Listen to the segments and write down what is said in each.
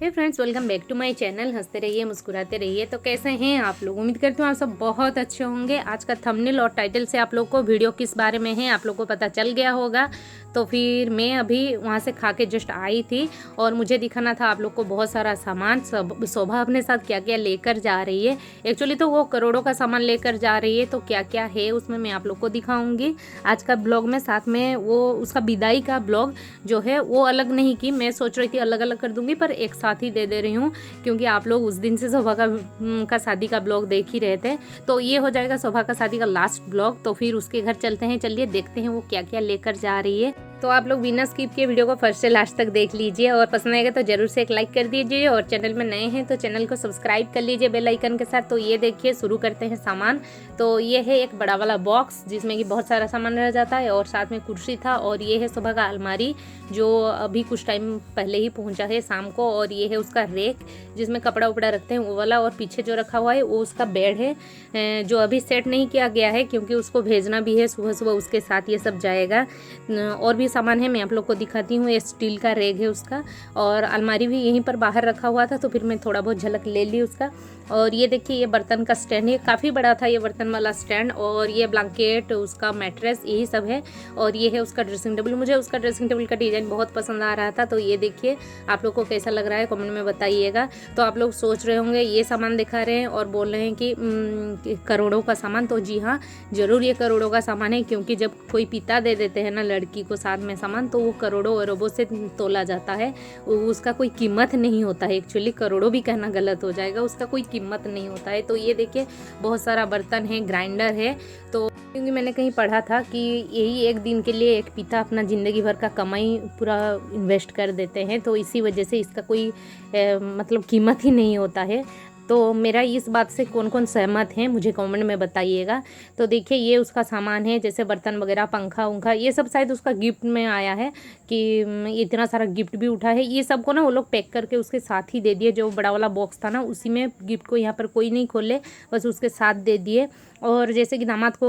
Hey friends, welcome back to my channel. हंसते रहिए मुस्कुराते रहिए। तो कैसे हैं आप लोग? उम्मीद करती हूँ आप सब बहुत अच्छे होंगे। आज का थंबनेल और टाइटल से आप लोग को वीडियो किस बारे में है आप लोग को पता चल गया होगा। तो फिर मैं अभी वहाँ से खा के जस्ट आई थी और मुझे दिखाना था आप लोग को बहुत सारा सामान। शोभा अपने साथ क्या क्या लेकर जा रही है। एक्चुअली तो वो करोड़ों का सामान लेकर जा रही है, तो क्या क्या है उसमें मैं आप लोग को दिखाऊंगी आज का ब्लॉग में। साथ में वो उसका विदाई का ब्लॉग जो है वो अलग नहीं की, मैं सोच रही थी अलग अलग कर दूंगी, पर एक साथ ही दे रही हूँ क्योंकि आप लोग उस दिन से शोभा का शादी का ब्लॉग देख ही रहे थे। तो ये हो जाएगा शोभा का शादी का लास्ट ब्लॉग। तो फिर उसके घर चलते हैं, चलिए देखते हैं वो क्या क्या लेकर जा रही है। तो आप लोग बिना स्किप के वीडियो को फर्स्ट से लास्ट तक देख लीजिए और पसंद आएगा तो जरूर से एक लाइक कर दीजिए और चैनल में नए हैं तो चैनल को सब्सक्राइब कर लीजिए बेल आइकन के साथ। तो ये देखिए शुरू करते हैं सामान। तो ये है एक बड़ा वाला बॉक्स जिसमें कि बहुत सारा सामान रह जाता है और साथ में कुर्सी था। और ये है शोभा का अलमारी जो अभी कुछ टाइम पहले ही पहुंचा है शाम को। और ये है उसका रेक जिसमें कपड़ा उपड़ा रखते हैं वो वाला। और पीछे जो रखा हुआ है वो उसका बेड है जो अभी सेट नहीं किया गया है क्योंकि उसको भेजना भी है सुबह सुबह, उसके साथ ये सब जाएगा। और भी सामान है मैं आप लोग को दिखाती हूँ। ये स्टील का रेग है उसका और अलमारी भी यहीं पर बाहर रखा हुआ था तो फिर मैं थोड़ा बहुत झलक ले ली उसका। और ये देखिए ये बर्तन का स्टैंड है, काफ़ी बड़ा था ये बर्तन वाला स्टैंड। और ये ब्लैंकेट, उसका मैट्रेस, यही सब है। और ये है उसका ड्रेसिंग टेबल। मुझे उसका ड्रेसिंग टेबल का डिज़ाइन बहुत पसंद आ रहा था। तो ये देखिए आप लोग को कैसा लग रहा है कमेंट में बताइएगा। तो आप लोग सोच रहे होंगे ये सामान दिखा रहे हैं और बोल रहे हैं कि करोड़ों का सामान। तो जी हाँ, ज़रूर ये करोड़ों का सामान है क्योंकि जब कोई पिता दे देते हैं ना लड़की को साथ में सामान तो वो करोड़ों अरबों से तोला जाता है। उसका कोई कीमत नहीं होता है। एक्चुअली करोड़ों भी कहना गलत हो जाएगा, उसका कोई कीमत नहीं होता है। तो ये देखिए बहुत सारा बर्तन है, ग्राइंडर है। तो क्योंकि मैंने कहीं पढ़ा था कि यही एक दिन के लिए एक पिता अपना ज़िंदगी भर का कमाई पूरा इन्वेस्ट कर देते हैं, तो इसी वजह से इसका कोई मतलब कीमत ही नहीं होता है। तो मेरा इस बात से कौन कौन सहमत हैं मुझे कमेंट में बताइएगा। तो देखिए ये उसका सामान है जैसे बर्तन वगैरह, पंखा उंखा, ये सब शायद उसका गिफ्ट में आया है कि इतना सारा गिफ्ट भी उठा है। ये सब को ना वो लोग पैक करके उसके साथ ही दे दिए। जो बड़ा वाला बॉक्स था ना उसी में गिफ्ट को यहाँ पर कोई नहीं खोले, बस उसके साथ दे दिए। और जैसे कि दामाद को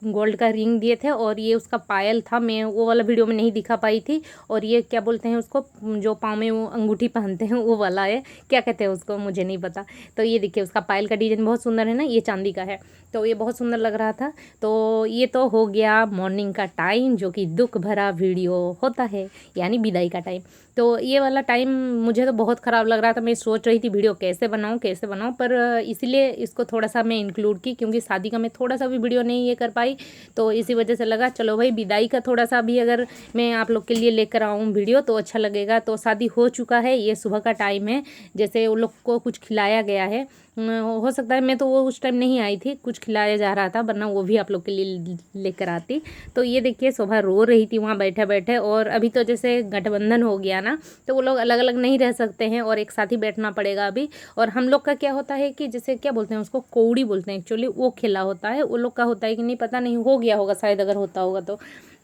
गोल्ड का रिंग दिए थे और ये उसका पायल था, मैं वो वाला वीडियो में नहीं दिखा पाई थी। और ये क्या बोलते हैं उसको, जो पाँव में वो अंगूठी पहनते हैं वो वाला है, क्या कहते हैं उसको मुझे नहीं पता। तो ये देखिए उसका पायल का डिज़ाइन बहुत सुंदर है ना, ये चांदी का है तो ये बहुत सुंदर लग रहा था। तो ये तो हो गया मॉर्निंग का टाइम जो कि दुख भरा वीडियो होता है, यानी विदाई का टाइम। तो ये वाला टाइम मुझे तो बहुत ख़राब लग रहा था। मैं सोच रही थी वीडियो कैसे बनाऊँ, पर इसीलिए इसको थोड़ा सा मैं इंक्लूड की क्योंकि शादी का मैं थोड़ा सा भी वीडियो नहीं ये कर पाई। तो इसी वजह से लगा चलो भाई विदाई का थोड़ा सा भी अगर मैं आप लोग के लिए लेकर आऊँ वीडियो तो अच्छा लगेगा। तो शादी हो चुका है, ये सुबह का टाइम है, जैसे उन लोग को कुछ खिलाया गया है। हो सकता है मैं तो वो उस टाइम नहीं आई थी, कुछ खिलाया जा रहा था, वरना वो भी आप लोग के लिए लेकर आती। तो ये देखिए शोभा रो रही थी वहाँ बैठे बैठे। और अभी तो जैसे गठबंधन हो गया ना तो वो लोग अलग अलग नहीं रह सकते हैं और एक साथ ही बैठना पड़ेगा अभी। और हम लोग का क्या होता है कि जैसे क्या बोलते हैं उसको, कौड़ी बोलते हैं एक्चुअली, वो खेला होता है। वो लोग का होता है कि नहीं पता नहीं, हो गया होगा शायद अगर होता होगा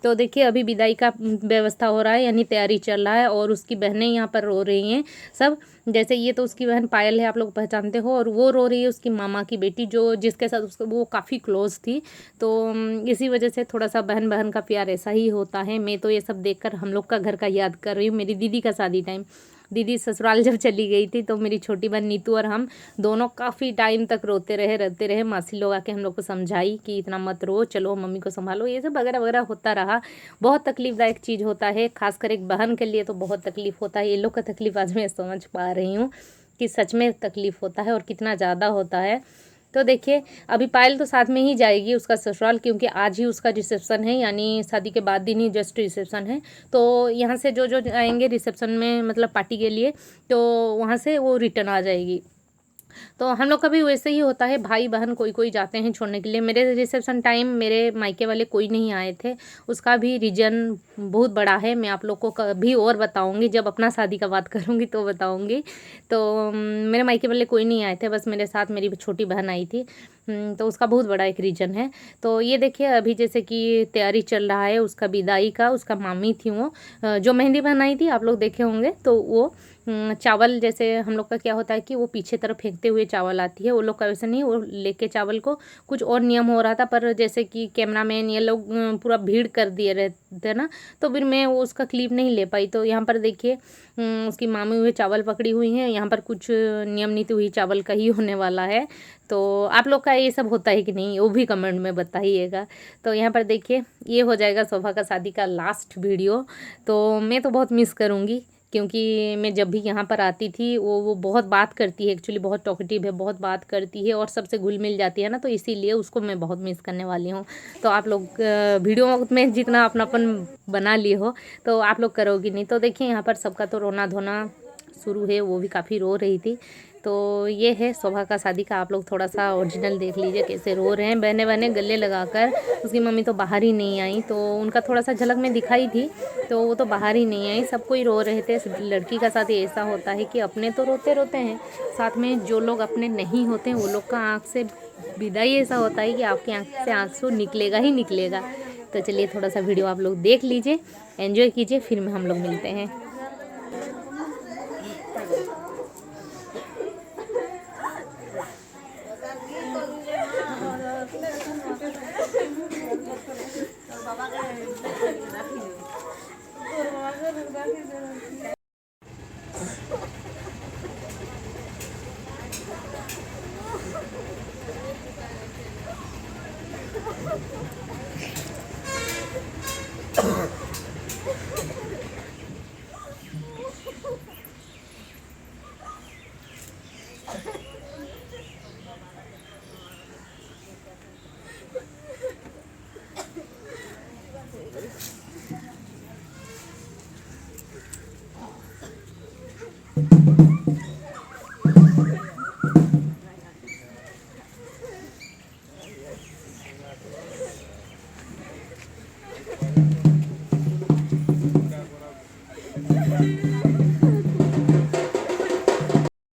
तो देखिए अभी विदाई का व्यवस्था हो रहा है, यानी तैयारी चल रहा है। और उसकी बहनें यहाँ पर रो रही हैं सब। जैसे ये तो उसकी बहन पायल है, आप लोग पहचानते हो। और वो रो रही है उसकी मामा की बेटी जो जिसके साथ उसको वो काफ़ी क्लोज थी। तो इसी वजह से थोड़ा सा बहन बहन का प्यार ऐसा ही होता है। मैं तो ये सब देखकर हम लोग का घर का याद कर रही हूँ, मेरी दीदी का शादी टाइम। दीदी ससुराल जब चली गई थी तो मेरी छोटी बहन नीतू और हम दोनों काफ़ी टाइम तक रोते रहे। मासी लोग आके हम लोग को समझाई कि इतना मत रो, चलो मम्मी को संभालो, ये सब वगैरह वगैरह होता रहा। बहुत तकलीफदायक चीज़ होता है, खासकर एक बहन के लिए तो बहुत तकलीफ होता है। ये लोग का तकलीफ आज मैं समझ पा रही हूँ कि सच में तकलीफ होता है और कितना ज़्यादा होता है। तो देखिए अभी पायल तो साथ में ही जाएगी उसका ससुराल क्योंकि आज ही उसका रिसेप्शन है, यानी शादी के बाद दिन ही जस्ट रिसेप्शन है। तो यहाँ से जो जो आएंगे रिसेप्शन में मतलब पार्टी के लिए, तो वहाँ से वो रिटर्न आ जाएगी। तो हम लोग का भी वैसे ही होता है, भाई बहन कोई कोई जाते हैं छोड़ने के लिए। मेरे रिसेप्शन टाइम मेरे मायके वाले कोई नहीं आए थे, उसका भी रीज़न बहुत बड़ा है। मैं आप लोग को कभी और बताऊंगी, जब अपना शादी का बात करूंगी तो बताऊंगी। तो मेरे मायके वाले कोई नहीं आए थे, बस मेरे साथ मेरी छोटी बहन आई थी। तो उसका बहुत बड़ा एक रीज़न है। तो ये देखिए अभी जैसे कि तैयारी चल रहा है उसका विदाई का। उसका मामी थी वो जो मेहंदी बनाई थी, आप लोग देखे होंगे। तो वो चावल जैसे हम लोग का क्या होता है कि वो पीछे तरफ फेंकते हुए चावल आती है, वो लोग का वैसे नहीं, वो लेके चावल को कुछ और नियम हो रहा था, पर जैसे कि कैमरामैन ये लोग पूरा भीड़ कर दिए रहते ना, तो फिर मैं वो उसका क्लिप नहीं ले पाई। तो यहाँ पर देखिए उसकी मामी हुए चावल पकड़ी हुई हैं, यहाँ पर कुछ नियम नीति हुई चावल का ही होने वाला है। तो आप लोग का ये सब होता है कि नहीं, वो भी कमेंट में बताइएगा। तो यहाँ पर देखिए ये हो जाएगा शोभा का शादी का लास्ट वीडियो। तो मैं तो बहुत मिस करूँगी, क्योंकि मैं जब भी यहाँ पर आती थी वो बहुत बात करती है, एक्चुअली बहुत टॉकेटिव है, बहुत बात करती है और सबसे घुल मिल जाती है ना, तो इसीलिए उसको मैं बहुत मिस करने वाली हूँ। तो आप लोग वीडियो में जितना अपनापन बना लिए हो तो आप लोग करोगी नहीं। तो देखिए यहाँ पर सबका तो रोना धोना शुरू है, वो भी काफ़ी रो रही थी। तो ये है शोभा का शादी का, आप लोग थोड़ा सा ओरिजिनल देख लीजिए कैसे रो रहे हैं, बहने बहने गले लगाकर। उसकी मम्मी तो बाहर ही नहीं आई, तो उनका थोड़ा सा झलक में दिखाई थी, तो वो तो बाहर ही नहीं आई, सब कोई रो रहे थे। लड़की का साथ ऐसा होता है कि अपने तो रोते रोते हैं, साथ में जो लोग अपने नहीं होते हैं वो लोग का आँख से विदाई ऐसा होता है कि आपकी आँख से आंसू निकलेगा ही निकलेगा। तो चलिए थोड़ा सा वीडियो आप लोग देख लीजिए, एंजॉय कीजिए, फिर हम लोग मिलते हैं।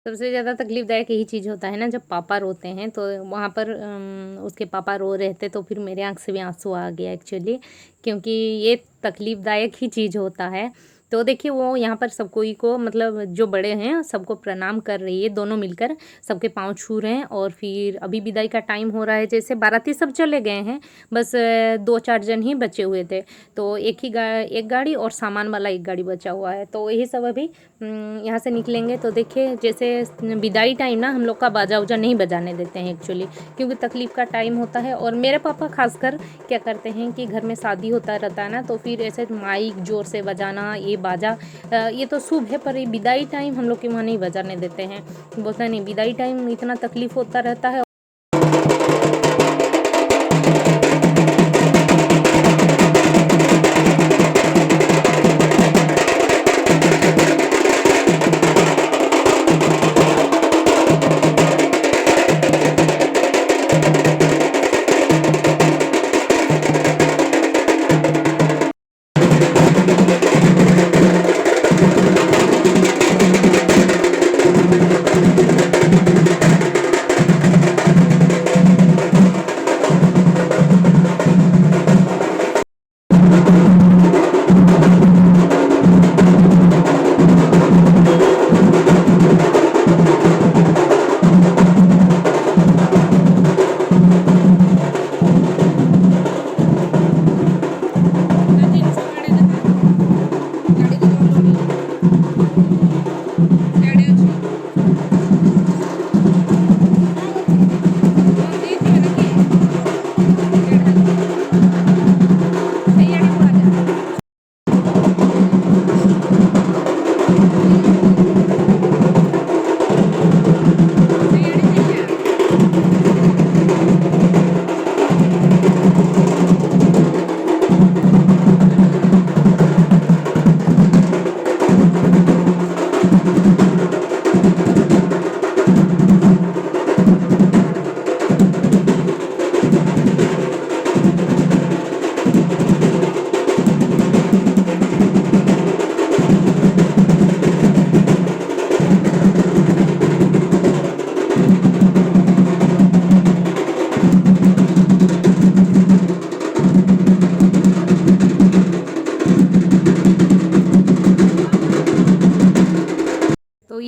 सबसे ज़्यादा तकलीफ़दायक यही चीज़ होता है ना, जब पापा रोते हैं। तो वहाँ पर उसके पापा रो रहे थे, तो फिर मेरे आँख से भी आंसू आ गया एक्चुअली, क्योंकि ये तकलीफ़दायक ही चीज़ होता है। तो देखिए वो यहाँ पर सब कोई को, मतलब जो बड़े हैं सबको प्रणाम कर रही है, दोनों मिलकर सबके पाँव छू रहे हैं। और फिर अभी विदाई का टाइम हो रहा है, जैसे बाराती सब चले गए हैं, बस 2-4 जन ही बचे हुए थे। तो एक गाड़ी और सामान वाला एक गाड़ी बचा हुआ है, तो यही सब अभी यहाँ से निकलेंगे। तो देखिए जैसे विदाई टाइम ना हम लोग का बाजा उजा नहीं बजाने देते हैं एक्चुअली, क्योंकि तकलीफ़ का टाइम होता है। और मेरे पापा खासकर क्या करते हैं कि घर में शादी होता रहता है ना, तो फिर ऐसे माइक ज़ोर से बजाना, ये बाजा ये तो शुभ है, पर ये विदाई टाइम हम लोग के वहाँ नहीं बजाने देते हैं। बोलते हैं नहीं, विदाई टाइम इतना तकलीफ़ होता रहता है।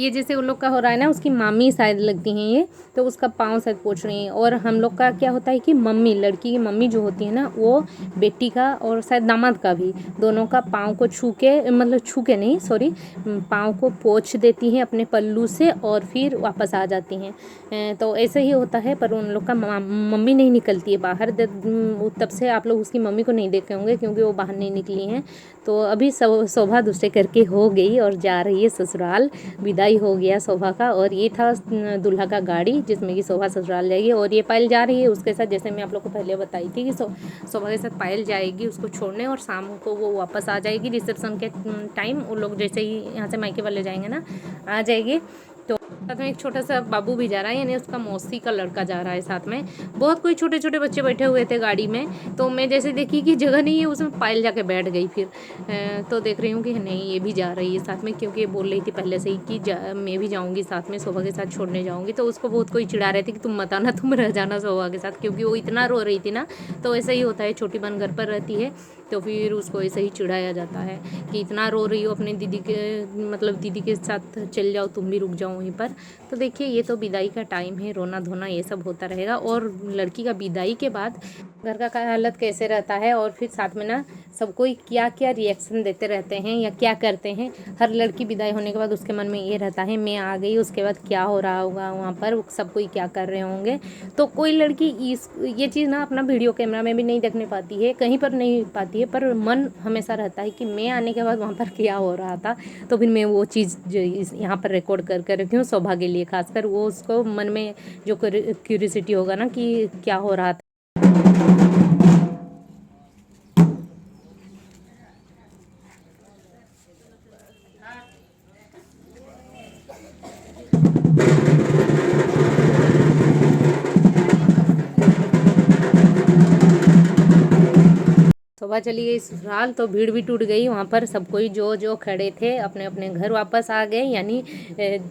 ये जैसे उन लोग का हो रहा है ना, उसकी मामी शायद लगती हैं ये, तो उसका पाँव शायद पोंछ रही हैं। और हम लोग का क्या होता है कि मम्मी, लड़की की मम्मी जो होती है ना, वो बेटी का और शायद दामाद का भी दोनों का पाँव को छू के, मतलब छू के नहीं, सॉरी, पाँव को पोंछ देती हैं अपने पल्लू से और फिर वापस आ जाती हैं। तो ऐसे ही होता है, पर उन लोग का मम्मी नहीं निकलती है बाहर। तब से आप लोग उसकी मम्मी को नहीं देखे होंगे क्योंकि वो बाहर नहीं निकली हैं। तो अभी शोभा दूसरे करके हो गई और जा रही है ससुराल। विदाई हो गया शोभा का, और ये था दूल्हा का गाड़ी जिसमें कि शोभा ससुराल जाएगी। और ये पायल जा रही है उसके साथ, जैसे मैं आप लोग को पहले बताई थी कि शोभा के साथ पायल जाएगी उसको छोड़ने, और शाम को वो वापस आ जाएगी रिसेप्शन के टाइम। वो लोग जैसे ही यहाँ से मायके वाले जाएंगे ना, आ जाएगी। तो साथ में एक छोटा सा बाबू भी जा रहा है, यानी उसका मौसी का लड़का जा रहा है साथ में। बहुत कोई छोटे छोटे बच्चे बैठे हुए थे गाड़ी में, तो मैं जैसे देखी कि जगह नहीं है, उसमें पायल जाके बैठ गई। फिर तो देख रही हूँ कि नहीं, ये भी जा रही है साथ में, क्योंकि ये बोल रही थी पहले से ही कि मैं भी जाऊँगी साथ में, शोभा के साथ छोड़ने जाऊँगी। तो उसको बहुत कोई चिढ़ा रहे थे कि तुम मत आना, तुम रह जाना शोभा के साथ, क्योंकि वो इतना रो रही थी ना। तो ऐसा ही होता है, छोटी बहन घर पर रहती है तो फिर उसको ऐसे ही चिढ़ाया जाता है कि इतना रो रही हो, अपनी दीदी के, मतलब दीदी के साथ चल जाओ, तुम भी रुक जाओ वहीं पर। तो देखिए, ये तो विदाई का टाइम है, रोना धोना ये सब होता रहेगा। और लड़की का विदाई के बाद घर का हालत कैसे रहता है, और फिर साथ में ना सब कोई क्या क्या रिएक्शन देते रहते हैं या क्या करते हैं। हर लड़की विदाई होने के बाद उसके मन में ये रहता है, मैं आ गई, उसके बाद क्या हो रहा होगा वहाँ पर, सब कोई क्या कर रहे होंगे। तो कोई लड़की ये चीज़ ना अपना वीडियो कैमरा में भी नहीं देखने पाती है, कहीं पर नहीं पाती है, पर मन हमेशा रहता है कि मैं आने के बाद वहाँ पर क्या हो रहा था। तो फिर मैं वो चीज़ जो यहाँ पर रिकॉर्ड कर रखी हूँ शोभा के लिए, खासकर वो उसको मन में जो क्यूरियोसिटी होगा ना कि क्या हो रहा था। शोभा चली गई ससुराल, तो भीड़ भी टूट गई वहाँ पर। सब कोई जो जो खड़े थे अपने अपने घर वापस आ गए, यानी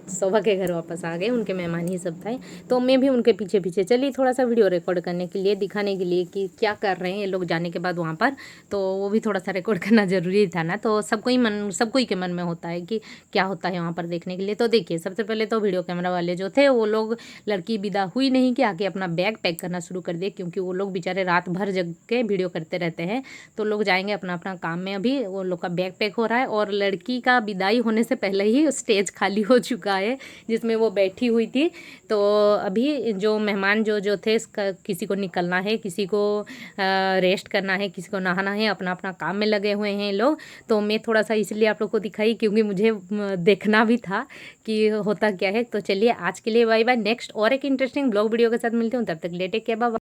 शोभा के घर वापस आ गए, उनके मेहमान ही सब थे। तो मैं भी उनके पीछे पीछे चली, थोड़ा सा वीडियो रिकॉर्ड करने के लिए, दिखाने के लिए कि क्या कर रहे हैं ये लोग जाने के बाद वहाँ पर। तो वो भी थोड़ा सा रिकॉर्ड करना ज़रूरी था ना। तो सबको ही के मन में होता है कि क्या होता है वहाँ पर देखने के लिए। तो देखिए, सबसे पहले तो वीडियो कैमरा वाले जो थे वो लोग, लड़की विदा हुई नहीं कि आके अपना बैग पैक करना शुरू कर दे, क्योंकि वो लोग बेचारे रात भर जग के वीडियो करते रहते हैं। तो लोग जाएंगे अपना अपना काम में। अभी वो लोग का बैग पैक हो रहा है, और लड़की का विदाई होने से पहले ही स्टेज खाली हो चुका है जिसमें वो बैठी हुई थी। तो अभी जो मेहमान जो जो थे, किसी को निकलना है, किसी को रेस्ट करना है, किसी को नहाना है, अपना अपना काम में लगे हुए हैं लोग। तो मैं थोड़ा सा इसलिए आप लोग को दिखाई, क्योंकि मुझे देखना भी था कि होता क्या है। तो चलिए, आज के लिए बाय बाय। नेक्स्ट और एक इंटरेस्टिंग ब्लॉग वीडियो के साथ मिलते हूँ, तब तक लेटे क्या, बाय।